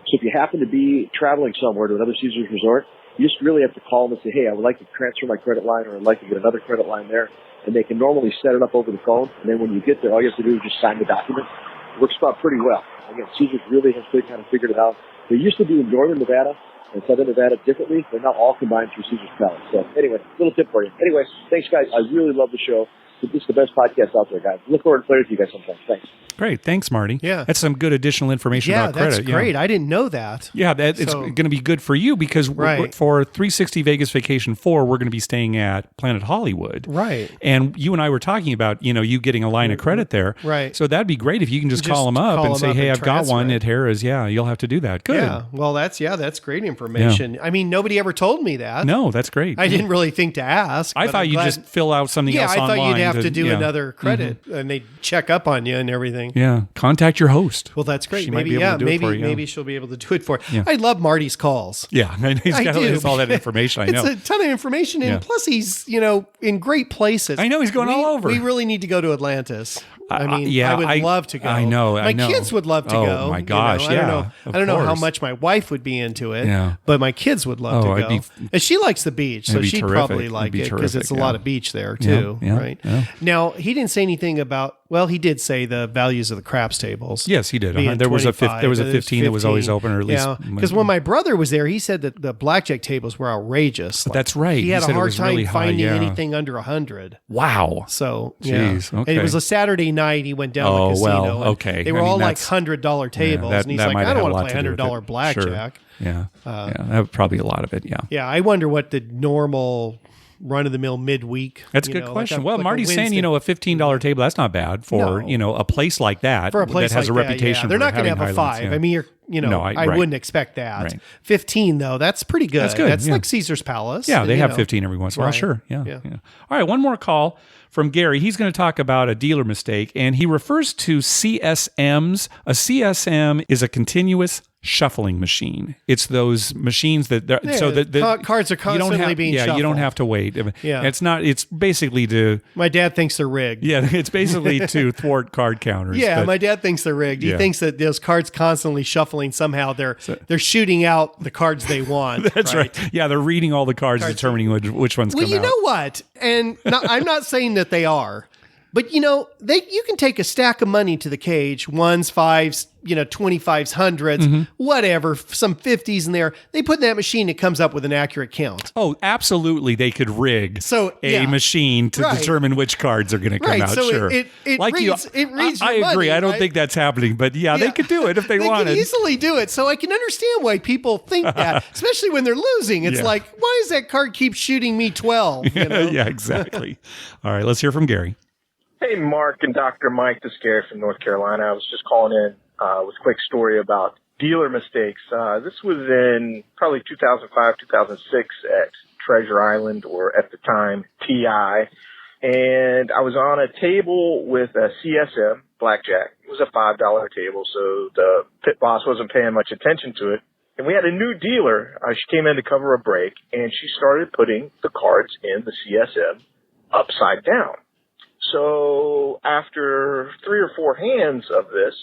So if you happen to be traveling somewhere to another Caesars resort, you just really have to call them and say, hey, I would like to transfer my credit line, or I'd like to get another credit line there. And they can normally set it up over the phone. And then when you get there, all you have to do is just sign the document. It works out pretty well. Again, Caesars really has kind of figured it out. They used to do in Northern Nevada and Southern Nevada differently. They're now all combined through Caesars Palace. So anyway, little tip for you. Anyway, thanks, guys. I really love the show. This is the best podcast out there, guys. Look forward to playing with you guys sometime. Thanks. Great. Thanks, Marty. Yeah. That's some good additional information about credit. Yeah, that's great. I didn't know that. Yeah, it's going to be good for you because for 360 Vegas Vacation 4, we're going to be staying at Planet Hollywood. Right. And you and I were talking about, you getting a line of credit there. Right. So that'd be great if you can just call them up and say, hey, I've got one at Harrah's. Yeah, you'll have to do that. Good. Yeah. Well, that's great information. Yeah. I mean, nobody ever told me that. No, that's great. I didn't really think to ask. I thought you just fill out something else online. Yeah, I thought you'd have to do another credit and they'd check up on you and everything. Yeah. Contact your host. Well, that's great. She maybe maybe she'll be able to do it for you. Yeah. I love Marty's calls. Yeah, he's got all that information. I know it's a ton of information, and plus he's in great places. I know he's going all over. We really need to go to Atlantis. I mean, I would love to go. I know. My kids would love to go. Oh my gosh! I don't know how much my wife would be into it. Yeah. But my kids would love to go. And she likes the beach, so she'd probably like it because it's a lot of beach there too, right? Yeah. Now he didn't say anything about. Well, he did say the values of the craps tables. Yes, he did. There was a 15 that was always open, or at least because when my brother was there, he said that the blackjack tables were outrageous. That's right. He had a hard time finding anything under 100. Wow. So jeez, okay. And it was a Saturday night. He went down to the casino. Well, okay. They were all like $100 tables, and he's like, I don't want to play $100 blackjack. Sure. Yeah, that probably a lot of it. Yeah. Yeah, I wonder what the normal run-of-the-mill midweek. That's a good question. Well, Marty's saying, a $15 table, that's not bad for, a place like that. For a place that has like a reputation for They're not going to have a Highlands, 5. I mean, I wouldn't expect that. Right. 15, though, that's pretty good. That's good. That's like Caesar's Palace. Yeah, they have 15 every once in a while. Sure. Yeah. All right, one more call from Gary. He's going to talk about a dealer mistake, and he refers to CSMs. A CSM is a continuous shuffling machine. It's those machines that cards are constantly being shuffled. You don't have to wait. It's basically to my dad thinks they're rigged. Yeah, it's basically to thwart card counters. Yeah, my dad thinks they're rigged. He thinks that those cards constantly shuffling somehow they're shooting out the cards they want. That's right. Yeah, they're reading all the cards determining which ones come out. Well, you know what? And I'm not saying that they are. But, you can take a stack of money to the cage, 1s, 5s, 25s, 100s, whatever, some 50s in there. They put in that machine, it comes up with an accurate count. Oh, absolutely. They could rig a machine to determine which cards are going to come out. So sure. It reads I agree. money, I don't think that's happening, but they could do it if they wanted. They can easily do it. So I can understand why people think that, especially when they're losing. It's like, why does that card keep shooting me 12? Yeah, exactly. All right, let's hear from Gary. Hey, Mark and Dr. Mike, this is Gary from North Carolina. I was just calling in with a quick story about dealer mistakes. This was in probably 2005, 2006 at Treasure Island, or at the time, TI. And I was on a table with a CSM, blackjack. It was a $5 table, so the pit boss wasn't paying much attention to it. And we had a new dealer. She came in to cover a break, and she started putting the cards in the CSM upside down. So after 3 or 4 hands of this,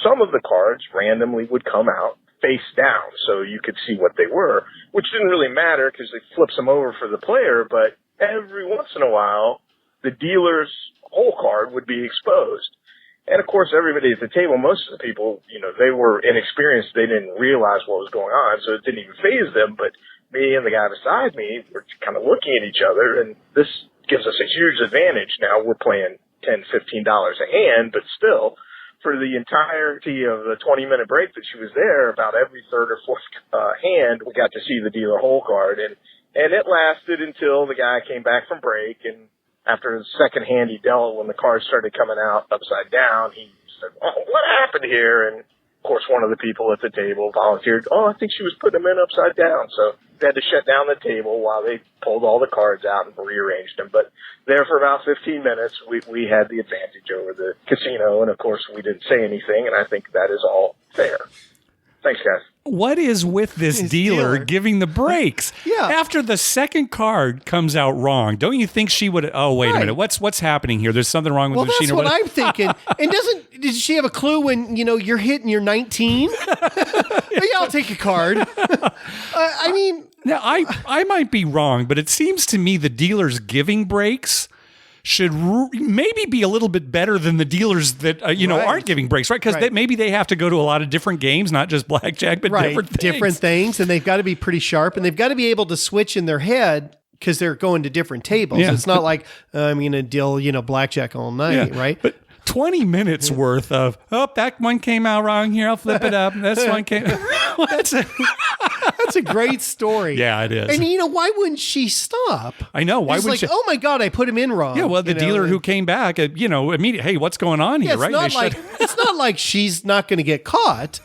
some of the cards randomly would come out face down so you could see what they were, which didn't really matter because they flips them over for the player. But every once in a while, the dealer's whole card would be exposed. And, of course, everybody at the table, most of the people, they were inexperienced. They didn't realize what was going on, so it didn't even faze them. But me and the guy beside me were kind of looking at each other, and this gives us a huge advantage. Now we're playing $10, $15 a hand, but still, for the entirety of the 20-minute break that she was there, about every third or fourth hand, we got to see the dealer hole card, and it lasted until the guy came back from break, and after the second hand he dealt, when the cards started coming out upside down, he said, "Oh, what happened here?" And of course, one of the people at the table volunteered, "Oh, I think she was putting them in upside down." So they had to shut down the table while they pulled all the cards out and rearranged them. But there for about 15 minutes, we had the advantage over the casino. And, of course, we didn't say anything, and I think that is all fair. Thanks, guys. what is with this dealer giving the breaks? Yeah. After the second card comes out wrong, don't you think she would? Oh, wait a minute. What's happening here? There's something wrong with the machine. Well, that's what I'm thinking. And did she have a clue when you're hitting your 19? Yeah, I'll take a card. I mean, now I might be wrong, but it seems to me the dealers giving breaks should maybe be a little bit better than the dealers that aren't giving breaks, right? Because maybe they have to go to a lot of different games, not just blackjack, but different things. And they've got to be pretty sharp, and they've got to be able to switch in their head because they're going to different tables. Yeah. It's not like I'm going to deal blackjack all night, right? But 20 minutes worth of, that one came out wrong here, I'll flip it up. This one came. That's a great story. Yeah, it is. And why wouldn't she stop? I know. Why would she? Oh my God, I put him in wrong. Yeah, well, the dealer who came back, immediately, hey, what's going on here, right? It's not like she's not going to get caught.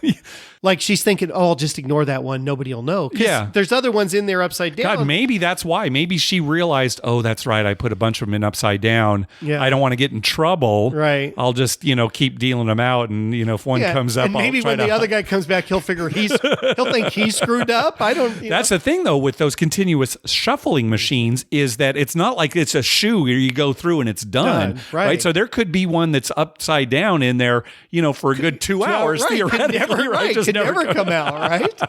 Like she's thinking, I'll just ignore that one. Nobody will know. Yeah. There's other ones in there upside down. God, maybe that's why. Maybe she realized, that's right. I put a bunch of them in upside down. Yeah. I don't want to get in trouble. Right. I'll just, keep dealing them out. And, if one comes up, and maybe when the other guy comes back, he'll figure he'll think he's screwed up. I don't. That's the thing, though, with those continuous shuffling machines is that it's not like it's a shoe where you go through and it's done. Right. So there could be one that's upside down in there, for a good 2 hours theoretically. Right. Could never come out, right?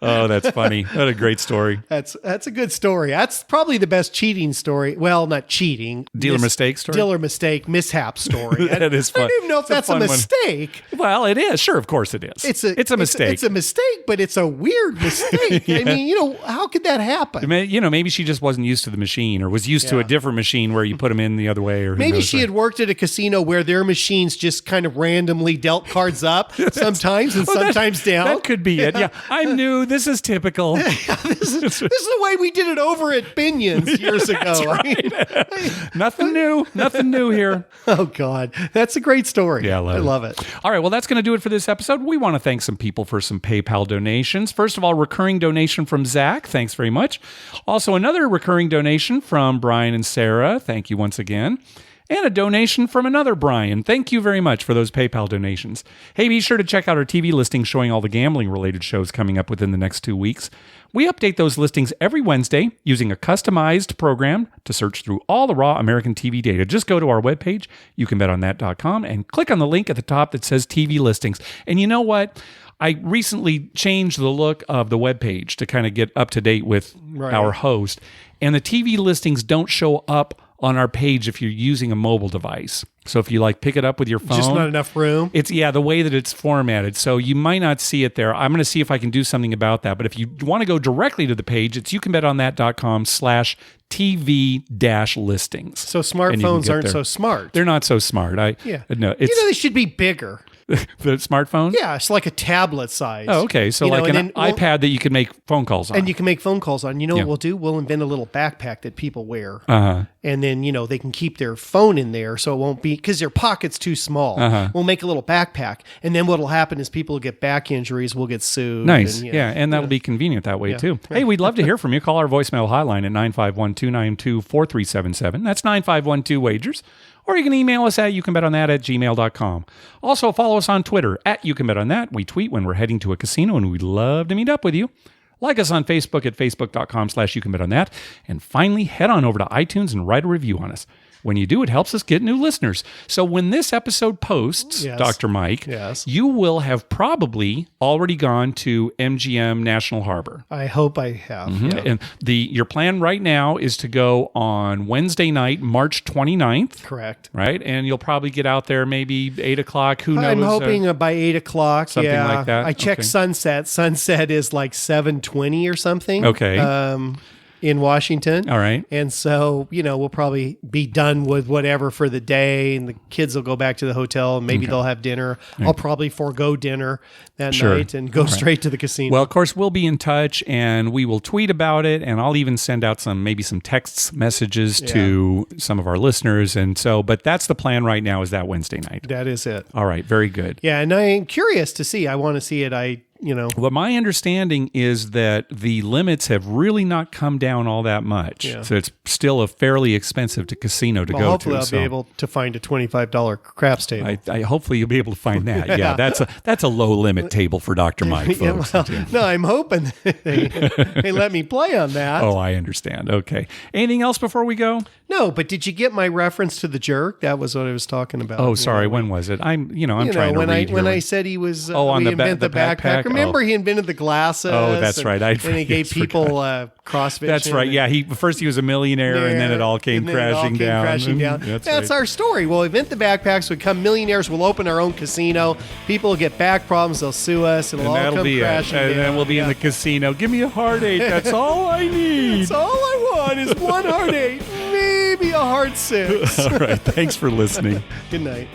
Oh, that's funny. What a great story. That's a good story. That's probably the best cheating story. Well, not cheating. Dealer mistake story? Dealer mistake, mishap story. That is fun. I don't even know if that's a mistake. Well, it is. Sure, of course it is. It's a mistake. It's a mistake, but it's a weird mistake. Yeah. I mean, how could that happen? Maybe she just wasn't used to the machine or was used to a different machine where you put them in the other way. Or maybe she had worked at a casino where their machines just kind of randomly dealt cards up sometimes and sometimes down. That could be it. Yeah, I'm new. This is typical. This is the way we did it over at Binion's years ago. Right. Nothing new. Nothing new here. Oh, God. That's a great story. Yeah, I love it. All right. Well, that's going to do it for this episode. We want to thank some people for some PayPal donations. First of all, recurring donation from Zach. Thanks very much. Also, another recurring donation from Brian and Sarah. Thank you once again. And a donation from another Brian. Thank you very much for those PayPal donations. Hey, be sure to check out our TV listings showing all the gambling-related shows coming up within the next 2 weeks. We update those listings every Wednesday using a customized program to search through all the raw American TV data. Just go to our webpage, youcanbetonthat.com, and click on the link at the top that says TV listings. And you know what? I recently changed the look of the webpage to kind of get up to date with our host. And the TV listings don't show up on our page if you're using a mobile device. So if you pick it up with your phone, just not enough room. It's the way that it's formatted. So you might not see it there. I'm going to see if I can do something about that. But if you want to go directly to the page, it's youcanbetonThat.com/TV-listings. So smartphones aren't so smart. They're not so smart. No, they should be bigger. The smartphone? Yeah, it's like a tablet size. Oh, okay. So an iPad that you can make phone calls on. And you can make phone calls on. You know what we'll do? We'll invent a little backpack that people wear. Uh-huh. And then, they can keep their phone in there so it won't be, because their pocket's too small. Uh-huh. We'll make a little backpack. And then what'll happen is people will get back injuries, we'll get sued. Nice. And that'll be convenient that way too. Hey, we'd love to hear from you. Call our voicemail hotline at 951-292-4377. That's 951-2-WAGERS. Or you can email us at youcanbetonThat@gmail.com. Also, follow us on Twitter at YouCanBetOnThat. We tweet when we're heading to a casino, and we'd love to meet up with you. Like us on Facebook at facebook.com/YouCanBetOnThat. And finally, head on over to iTunes and write a review on us. When you do, it helps us get new listeners. So when this episode posts, Dr. Mike, you will have probably already gone to MGM National Harbor. I hope I have. Mm-hmm. Yeah. And your plan right now is to go on Wednesday night, March 29th. Correct. Right? And you'll probably get out there maybe 8 o'clock. Who knows? I'm hoping by 8 o'clock. Something like that. I checked sunset. Sunset is like 7:20 or something. Okay. In Washington. All right. And so, we'll probably be done with whatever for the day, and the kids will go back to the hotel, and maybe they'll have dinner. I'll probably forego dinner that night and go straight to the casino. Well, of course, we'll be in touch, and we will tweet about it, and I'll even send out some text messages to some of our listeners. And so, but that's the plan right now, is that Wednesday night. That is it. All right. Very good. Yeah. And I'm curious to see. I want to see it. I Well, my understanding is that the limits have really not come down all that much. Yeah. So it's still a fairly expensive casino to go hopefully to. I'll be able to find a $25 craps table. I hopefully you'll be able to find that. Yeah, that's a low limit table for Dr. Mike, folks. No, I'm hoping they let me play on that. Oh, I understand. Okay. Anything else before we go? No, but did you get my reference to the jerk? That was what I was talking about. Oh, sorry. When was it? I'm trying to read when here. I said he was on we the invent the backpack. Remember, he invented the glasses. Oh, that's right. And he gave people CrossFit. That's right. Yeah, first he was a millionaire, and then it all came crashing down. That's right. our story. We'll invent the backpacks. We become millionaires. We'll open our own casino. People will get back problems. They'll sue us. It'll all come crashing down. And then we'll be in the casino. Give me a heartache. That's all I need. That's all I want is one heartache. Maybe a heart 6. All right. Thanks for listening. Good night.